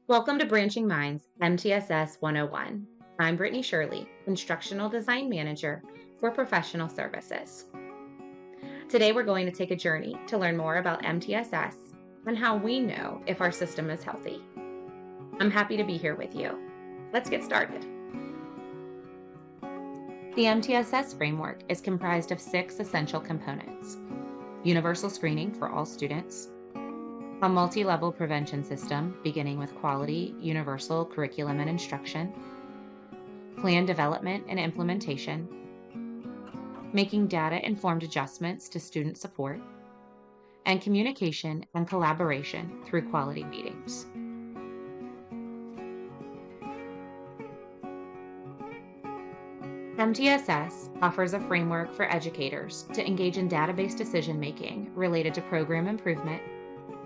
Welcome to Branching Minds, MTSS 101. I'm Brittany Shurley, Instructional Design Manager for Professional Services. Today we're going to take a journey to learn more about MTSS and how we know if our system is healthy. I'm happy to be here with you. Let's get started. The MTSS framework is comprised of 6 essential components: universal screening for all students, a multi-level prevention system beginning with quality, universal curriculum and instruction, plan development and implementation, making data-informed adjustments to student support, and communication and collaboration through quality meetings. MTSS offers a framework for educators to engage in database decision-making related to program improvement,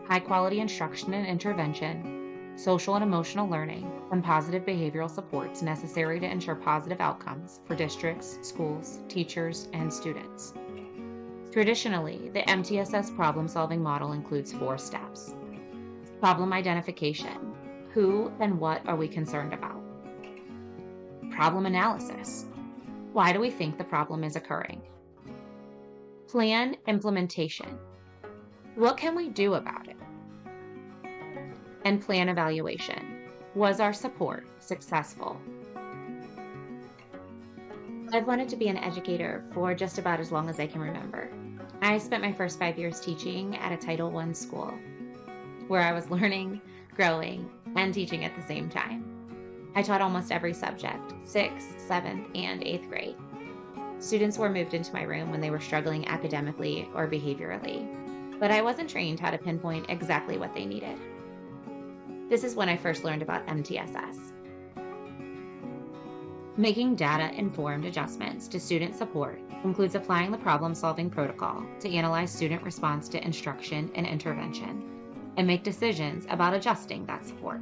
high-quality instruction and intervention, social and emotional learning, and positive behavioral supports necessary to ensure positive outcomes for districts, schools, teachers, and students. Traditionally, the MTSS problem-solving model includes 4 steps. Problem identification. Who and what are we concerned about? Problem analysis. Why do we think the problem is occurring? Plan implementation. What can we do about it? And plan evaluation. Was our support successful? I've wanted to be an educator for just about as long as I can remember. I spent my first 5 years teaching at a Title I school, where I was learning, growing, and teaching at the same time. I taught almost every subject, 6th, 7th, and 8th grade. Students were moved into my room when they were struggling academically or behaviorally, but I wasn't trained how to pinpoint exactly what they needed. This is when I first learned about MTSS. Making data-informed adjustments to student support includes applying the problem-solving protocol to analyze student response to instruction and intervention, and make decisions about adjusting that support.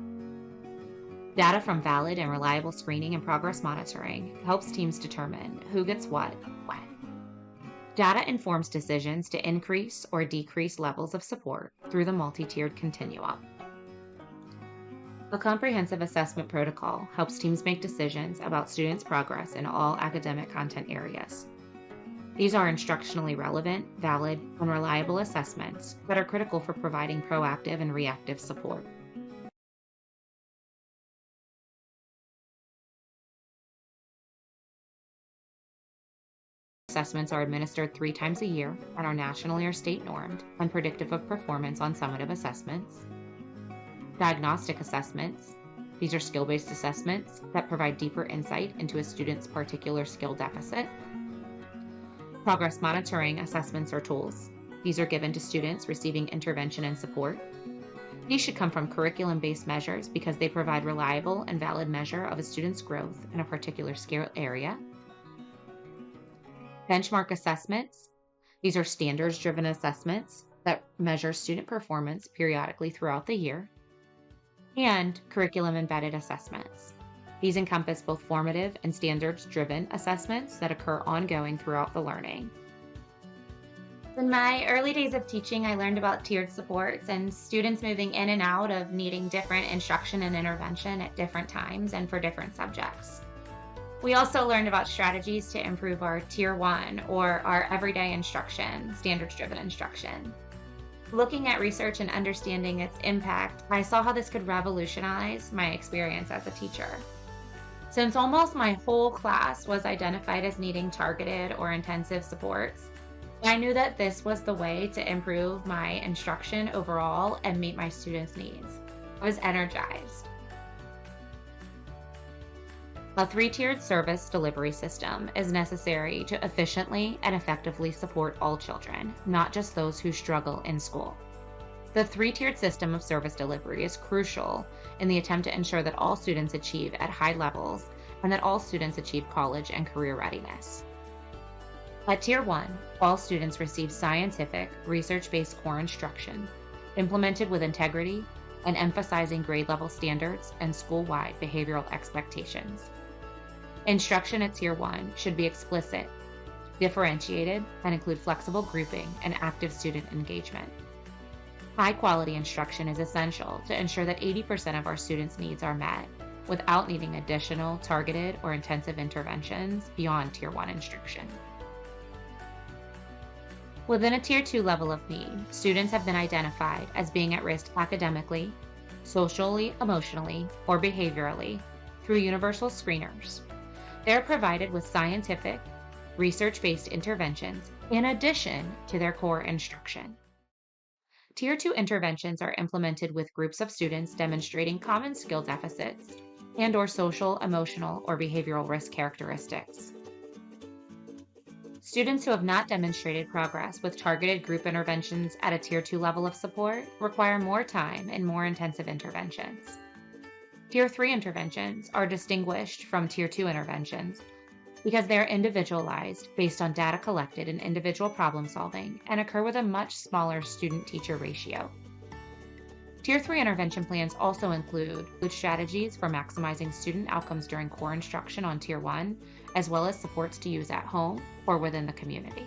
Data from valid and reliable screening and progress monitoring helps teams determine who gets what, when. Data informs decisions to increase or decrease levels of support through the multi-tiered continuum. A comprehensive assessment protocol helps teams make decisions about students' progress in all academic content areas. These are instructionally relevant, valid, and reliable assessments that are critical for providing proactive and reactive support. Assessments are administered 3 times a year and are nationally or state normed and predictive of performance on summative assessments. Diagnostic assessments. These are skill-based assessments that provide deeper insight into a student's particular skill deficit. Progress monitoring assessments or tools. These are given to students receiving intervention and support. These should come from curriculum-based measures because they provide reliable and valid measure of a student's growth in a particular skill area. Benchmark assessments. These are standards-driven assessments that measure student performance periodically throughout the year. And curriculum-embedded assessments. These encompass both formative and standards-driven assessments that occur ongoing throughout the learning. In my early days of teaching, I learned about tiered supports and students moving in and out of needing different instruction and intervention at different times and for different subjects. We also learned about strategies to improve our Tier 1 or our everyday instruction, standards-driven instruction. Looking at research and understanding its impact, I saw how this could revolutionize my experience as a teacher. Since almost my whole class was identified as needing targeted or intensive supports, I knew that this was the way to improve my instruction overall and meet my students' needs. I was energized. A 3-tiered service delivery system is necessary to efficiently and effectively support all children, not just those who struggle in school. The 3-tiered system of service delivery is crucial in the attempt to ensure that all students achieve at high levels and that all students achieve college and career readiness. At Tier 1, all students receive scientific, research-based core instruction, implemented with integrity and emphasizing grade-level standards and school-wide behavioral expectations. Instruction at Tier 1 should be explicit, differentiated, and include flexible grouping and active student engagement. High-quality instruction is essential to ensure that 80% of our students' needs are met without needing additional targeted or intensive interventions beyond Tier 1 instruction. Within a Tier 2 level of need, students have been identified as being at risk academically, socially, emotionally, or behaviorally through universal screeners. They are provided with scientific, research-based interventions in addition to their core instruction. Tier 2 interventions are implemented with groups of students demonstrating common skill deficits and/or social, emotional, or behavioral risk characteristics. Students who have not demonstrated progress with targeted group interventions at a Tier 2 level of support require more time and more intensive interventions. Tier 3 interventions are distinguished from Tier 2 interventions because they are individualized based on data collected in individual problem solving and occur with a much smaller student-teacher ratio. Tier 3 intervention plans also include strategies for maximizing student outcomes during core instruction on Tier 1, as well as supports to use at home or within the community.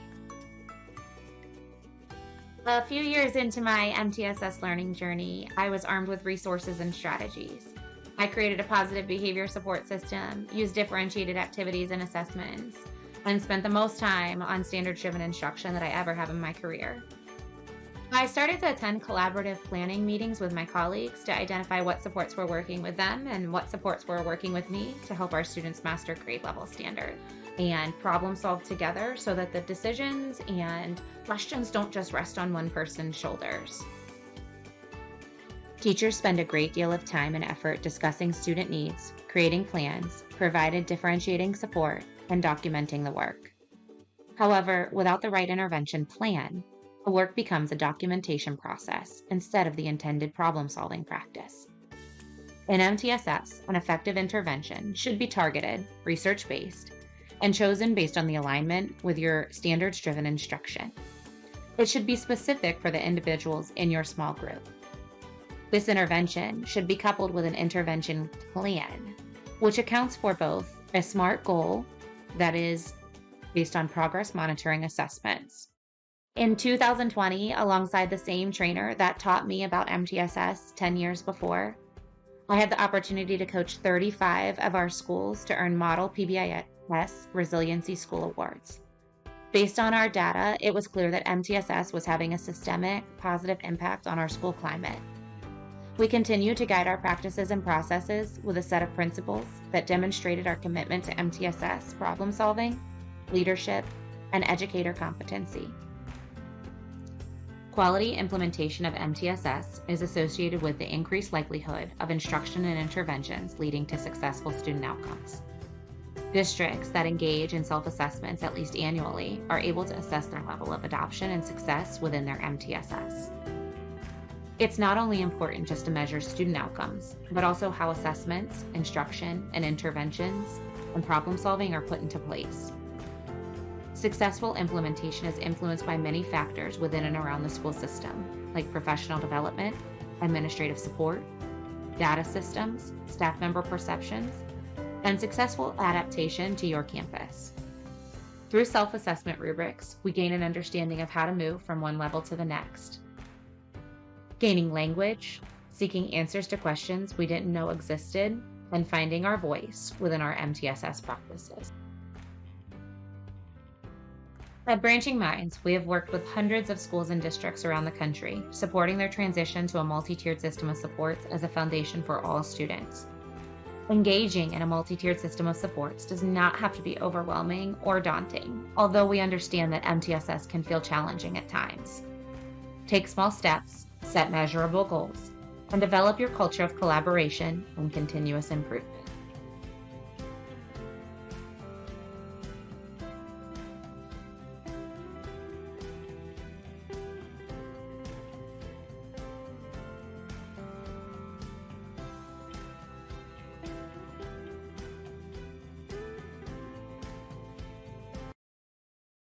A few years into my MTSS learning journey, I was armed with resources and strategies. I created a positive behavior support system, used differentiated activities and assessments, and spent the most time on standards-driven instruction that I ever have in my career. I started to attend collaborative planning meetings with my colleagues to identify what supports were working with them and what supports were working with me to help our students master grade level standards and problem solve together so that the decisions and questions don't just rest on one person's shoulders. Teachers spend a great deal of time and effort discussing student needs, creating plans, provided differentiating support, and documenting the work. However, without the right intervention plan, the work becomes a documentation process instead of the intended problem-solving practice. In MTSS, an effective intervention should be targeted, research-based, and chosen based on the alignment with your standards-driven instruction. It should be specific for the individuals in your small group. This intervention should be coupled with an intervention plan, which accounts for both a SMART goal that is based on progress monitoring assessments. In 2020, alongside the same trainer that taught me about MTSS 10 years before, I had the opportunity to coach 35 of our schools to earn Model PBIS Resiliency School Awards. Based on our data, it was clear that MTSS was having a systemic, positive impact on our school climate. We continue to guide our practices and processes with a set of principles that demonstrated our commitment to MTSS problem solving, leadership, and educator competency. Quality implementation of MTSS is associated with the increased likelihood of instruction and interventions leading to successful student outcomes. Districts that engage in self-assessments at least annually are able to assess their level of adoption and success within their MTSS. It's not only important just to measure student outcomes, but also how assessments, instruction, and interventions, and problem solving are put into place. Successful implementation is influenced by many factors within and around the school system, like professional development, administrative support, data systems, staff member perceptions, and successful adaptation to your campus. Through self-assessment rubrics, we gain an understanding of how to move from one level to the next. Gaining language, seeking answers to questions we didn't know existed, and finding our voice within our MTSS practices. At Branching Minds, we have worked with hundreds of schools and districts around the country, supporting their transition to a multi-tiered system of supports as a foundation for all students. Engaging in a multi-tiered system of supports does not have to be overwhelming or daunting, although we understand that MTSS can feel challenging at times. Take small steps, set measurable goals, and develop your culture of collaboration and continuous improvement.